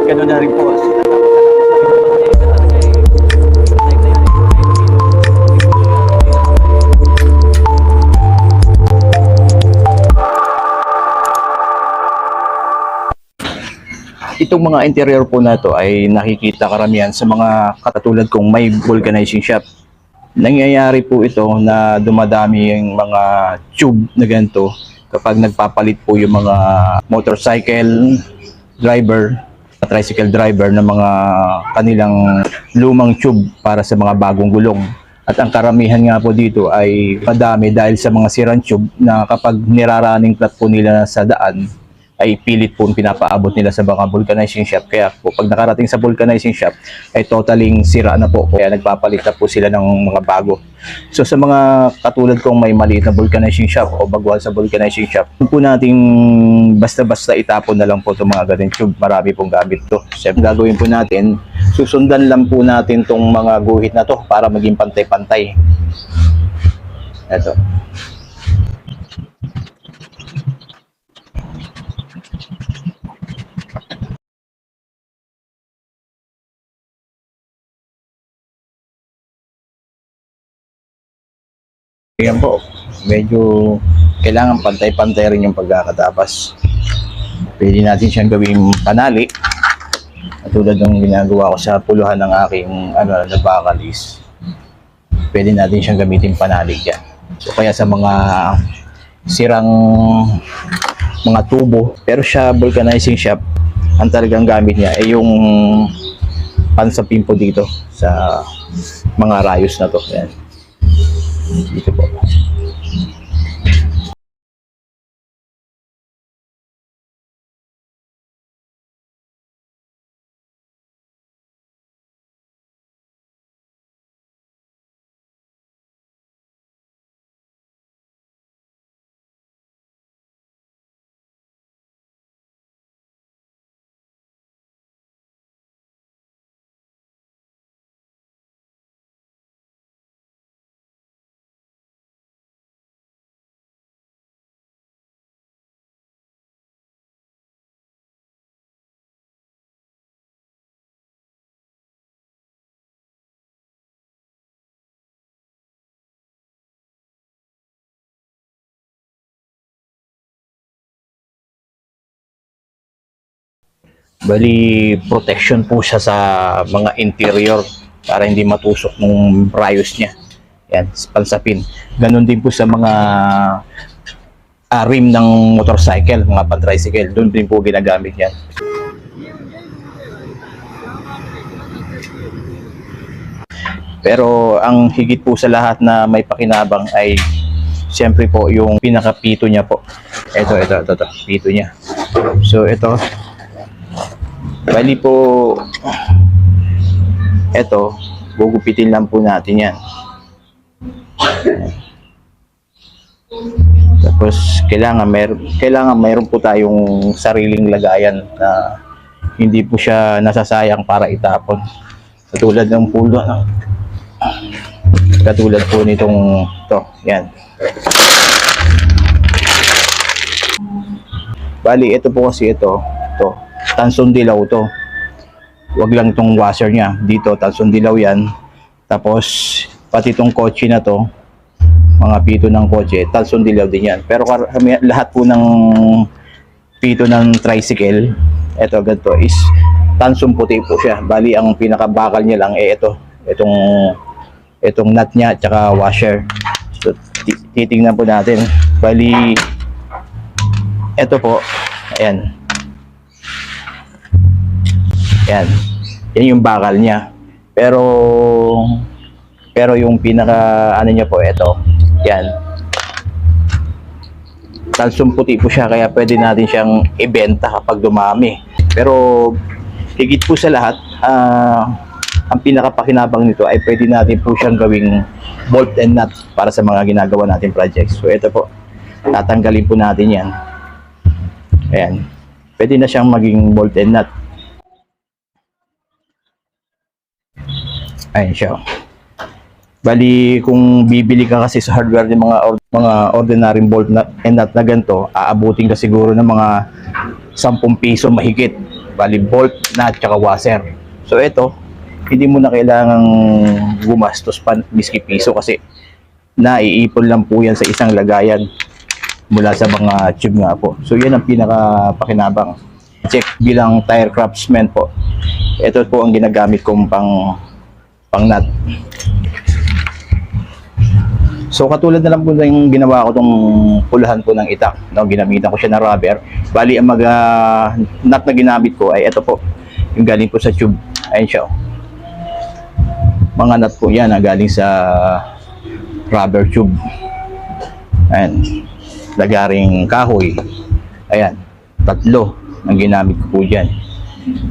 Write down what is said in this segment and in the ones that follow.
gano'n na rin po. Itong mga interior po na to ay nakikita karamihan sa mga katulad kong may vulcanizing shop. Nangyayari po ito na dumadami yung mga tube na ganito kapag nagpapalit po yung mga motorcycle driver, tricycle driver ng mga kanilang lumang tube para sa mga bagong gulong. At ang karamihan nga po dito ay madami dahil sa mga sirang tube na kapag niraraning flat po nila sa daan, ay pilit po pinapaabot nila sa mga vulcanizing shop. Kaya po pag nakarating sa vulcanizing shop ay totaling sira na po, kaya nagpapalit na po sila ng mga bago. So sa mga katulad kong may maliit na vulcanizing shop o baguhan sa vulcanizing shop, kung po nating basta-basta itapon na lang po itong mga ganun tube, marami pong gamit to. So gagawin po natin, susundan lang po natin itong mga guhit na to para maging pantay-pantay. Ito. Yan po, medyo kailangan pantay-pantay rin yung pagkakatapas. Pwede natin siyang gawing panali. Tulad ng ginagawa ko sa puluhan ng aking na bakalis. Pwede natin siyang gamitin panali dyan. So kaya sa mga sirang mga tubo, pero siya vulcanizing shop, ang talagang gamit niya ay yung pansapin po dito sa mga rayos na to. Yan. Dito po. Bali, protection po siya sa mga interior para hindi matusok ng rayos niya. Yan, pansapin. Ganon din po sa mga rim ng motorcycle, mga pan-tricycle. Doon din po ginagamit yan. Pero ang higit po sa lahat na may pakinabang ay siyempre po yung pinakapito niya po. Ito, pito niya. So ito, bali po, ito, gugupitin lang po natin yan. Tapos kailangan mayroon po tayong sariling lagayan na hindi po siya nasasayang para itapon. Katulad ng pulo, katulad po nitong to, yan. Bali, ito po kasi to, tansong dilaw to. Wag lang itong washer niya. Dito, tansong dilaw yan. Tapos, pati itong kotse na to, mga pito ng kotse, tansong dilaw din yan. Pero lahat po ng pito ng tricycle, ito, ganito, is tansong puti po siya. Bali, ang pinakabakal niya lang, itong nut niya, at saka washer. So, titingnan po natin. Bali, ito po, ayan. Yan. Yan yung bakal niya. Pero yung pinaka niya po ito. Yan. Tansong puti po siya kaya pwede natin siyang ibenta kapag dumami. Pero higit po sa lahat, ang pinakapakinabang nito ay pwede natin po siyang gawing bolt and nut para sa mga ginagawa natin projects. So ito po. Tatanggalin po natin yan. Ayan. Pwede na siyang maging bolt and nut. Ayan siya. Bali, kung bibili ka kasi sa hardware ng mga ordinary bolt and nut na ganito, aabutin ka siguro ng mga 10 piso mahigit. bali bolt, nut, tsaka washer. So ito, hindi mo na kailangang gumastos pa miski piso kasi naiipon lang po yan sa isang lagayan mula sa mga tube nga po. So yan ang pinaka pakinabang. Check bilang tire craftsman po. Ito po ang ginagamit kong pang nut. So katulad na lang po yung ginawa ko tong pulahan po ng itak, no, ginamitan ko siya ng rubber. Bali ang nut na ginamit ko ay ito po, yung galing po sa tube. Ayun siya. Mga nut po yan na galing sa rubber tube. Ayan. Lagaring kahoy. Ayan. 3 ang ginamit ko po dyan.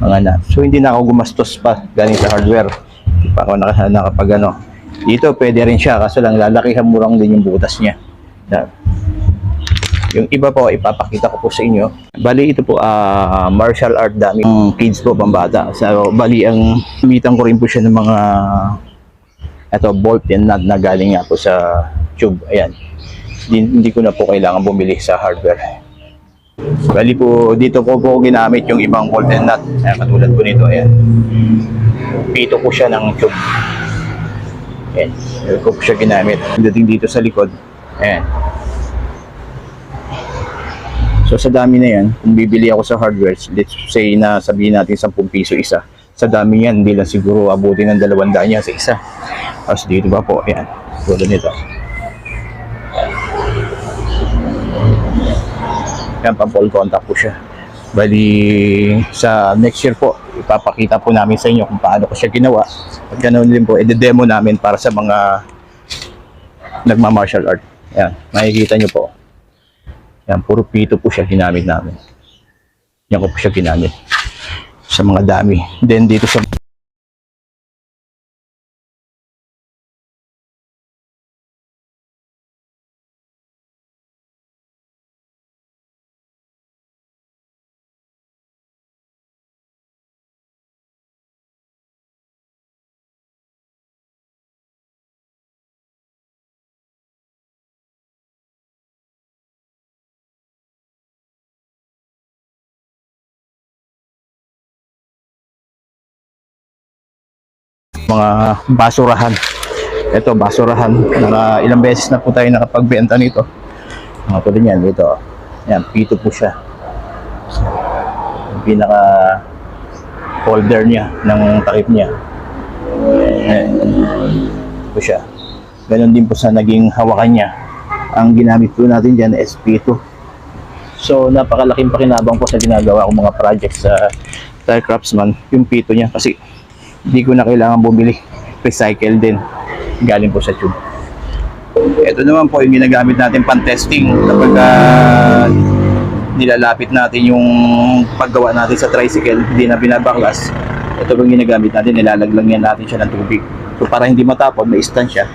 Mga nut. So hindi na ako gumastos pa galing sa hardware. Hindi pa ako nakapag ano. Dito pwede rin siya kaso lang lalakihan mo lang din yung butas niya. Yung iba po ipapakita ko po sa inyo. Bali ito po martial art dummy kids po pambata. So bali ang gamitan ko rin po siya ng mga bolt and nut na galing nga po sa tube. Ayan. Hindi ko na po kailangan bumili sa hardware. Bali po dito ko po ginamit yung ibang bolt and nut. Ayan, katulad po nito. Ayan. Pito ko siya ng tube. Ayan, ko siya ginamit. Dating dito sa likod. Ayan. So sa dami na yan, kung bibili ako sa hardware, let's say na sabihin natin 10 piso isa. Sa dami yan, hindi lang siguro abutin ng 200 yan sa isa. Tapos dito ba po, ayan. Tulad nito. Ayan, pa-ball contact po siya. Bali, sa next year po, ipapakita po namin sa inyo kung paano ko siya ginawa. At ganoon din po, i-demo namin para sa mga nagma-martial art. Ayan, makikita nyo po. Ayan, puro pito po siya ginamit namin. Yan ko po siya ginamit sa mga dami. Then dito sa mga basurahan. Ito, basurahan. Ilang beses na po tayo nakapagbenta nito. Tulad yan, dito. Yan, pito po siya. Yung pinaka holder niya, ng takip niya. Ito siya. Ganon din po sa naging hawakan niya. Ang ginamit po natin dyan is pito. So, napakalaking pakinabang po sa ginagawa kong mga projects sa Tire Craftsman, yung pito niya. Kasi hindi ko na kailangan bumili. Recycle din. Galing po sa tube. Ito naman po yung ginagamit natin pan-testing kapag nilalapit natin yung paggawa natin sa tricycle, hindi na binabaklas. Ito yung ginagamit natin, nilalaglang natin siya ng tubig. So para hindi matapon, may stand siya.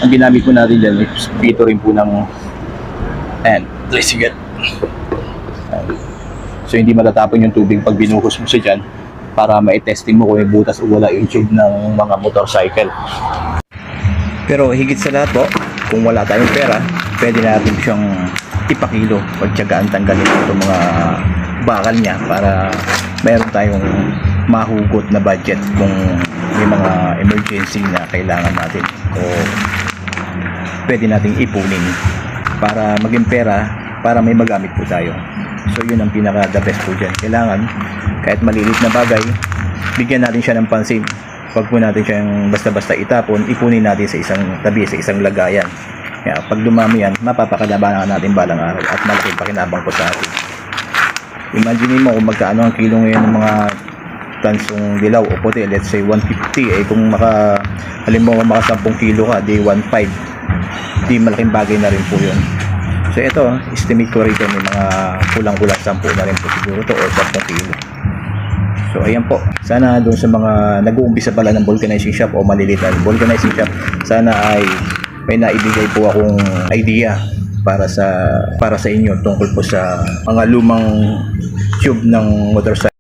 Ang ginamit po natin dyan, pito rin po ng tricycle. So hindi matatapon yung tubig pag binuhos mo siya dyan, para ma-testing mo kung may butas o wala yung tube ng mga motorcycle. Pero higit sa lahat po, kung wala tayong pera, pwede natin siyang ipakilo o tiyagaan tanggalin itong mga bakal niya para meron tayong mahugot na budget kung may mga emergency na kailangan natin o pwede nating ipunin para maging pera para may magamit po tayo. So yun ang pinaka the best po dyan. Kailangan kahit malilit na bagay, bigyan natin siya ng pansin. Huwag po natin siyang basta-basta itapon, ipunin natin sa isang tabi, sa isang lagayan. Kaya pag dumami yan, mapapakalabanan natin balang araw at malaking pakinabang po sa atin. Imagine mo kung magkaano ang kilo ngayon ng mga tansong dilaw o puti, let's say 150, kung halimbawa maka 10 kilo ka, di 1.5, di malaking bagay na rin po yun. So ito, estimate ko rito may mga kulang-kulang 10 na rin po siguro to o 10 kilo. So ayan po, sana doon sa mga nag-uumpisa pala ng vulcanizing shop o maliliit na vulcanizing shop, sana ay may naibigay po akong idea para sa inyo tungkol po sa mga lumang tube ng motorcycle.